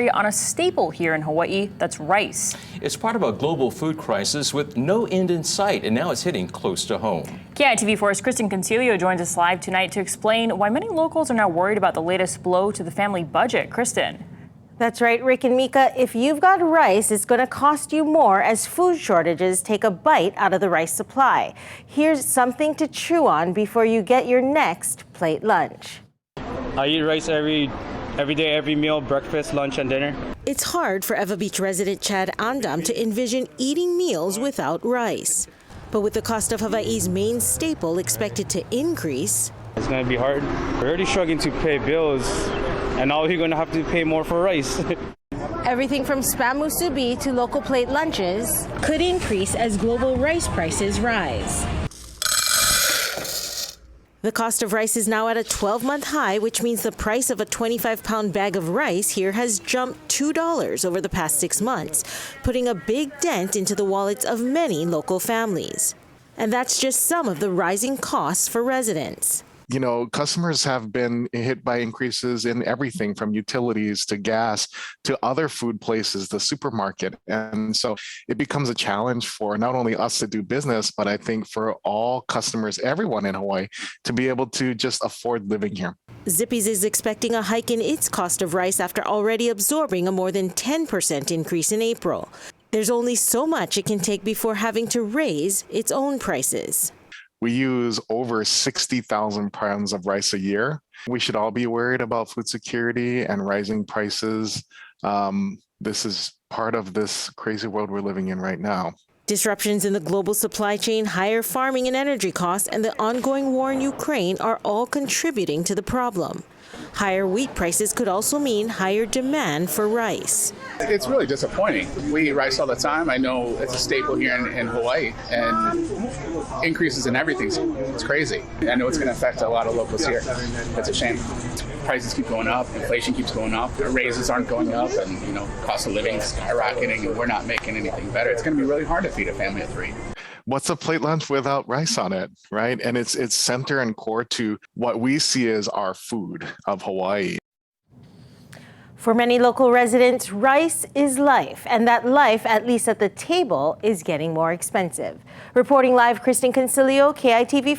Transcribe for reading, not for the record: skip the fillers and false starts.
On a staple here in Hawaii, that's rice. It's part of a global food crisis with no end in sight, and now it's hitting close to home. KITV4's Kristen Concilio joins us live tonight to explain why many locals are now worried about the latest blow to the family budget. Kristen. That's right, Rick and Mika. If you've got rice, it's going to cost you more as food shortages take a bite out of the rice supply. Here's something to chew on before you get your next plate lunch. I eat rice every day, every meal, breakfast, lunch, and dinner. It's hard for Eva Beach resident Chad Andam to envision eating meals without rice. But with the cost of Hawaii's main staple expected to increase, it's going to be hard. We're already struggling to pay bills, and now we're going to have to pay more for rice. everything from spam musubi to local plate lunches could increase as global rice prices rise. The cost of rice is now at a 12-month high, which means the price of a 25-pound bag of rice here has jumped $2 over the past 6 months, putting a big dent into the wallets of many local families. And that's just some of the rising costs for residents. You know, customers have been hit by increases in everything from utilities to gas to other food places, the supermarket. And so it becomes a challenge for not only us to do business, but I think for all customers, everyone in Hawaii, to be able to just afford living here. Zippy's is expecting a hike in its cost of rice after already absorbing a more than 10% increase in April. There's only so much it can take before having to raise its own prices. We use over 60,000 pounds of rice a year. We should all be worried about food security and rising prices. This is part of this crazy world we're living in right now. Disruptions in the global supply chain, higher farming and energy costs, and the ongoing war in Ukraine are all contributing to the problem. Higher wheat prices could also mean higher demand for rice. It's really disappointing. We eat rice all the time. I know it's a staple here in Hawaii, and increases in everything. It's crazy. I know it's going to affect a lot of locals here. It's a shame. Prices keep going up, inflation keeps going up, raises aren't going up, and cost of living is skyrocketing, and we're not making anything better. It's going to be really hard to feed a family of 3. What's a plate lunch without rice on it, right? And it's center and core to what we see as our food of Hawaii. For many local residents, rice is life, and that life, at least at the table, is getting more expensive. Reporting live, Kristen Concilio, KITV.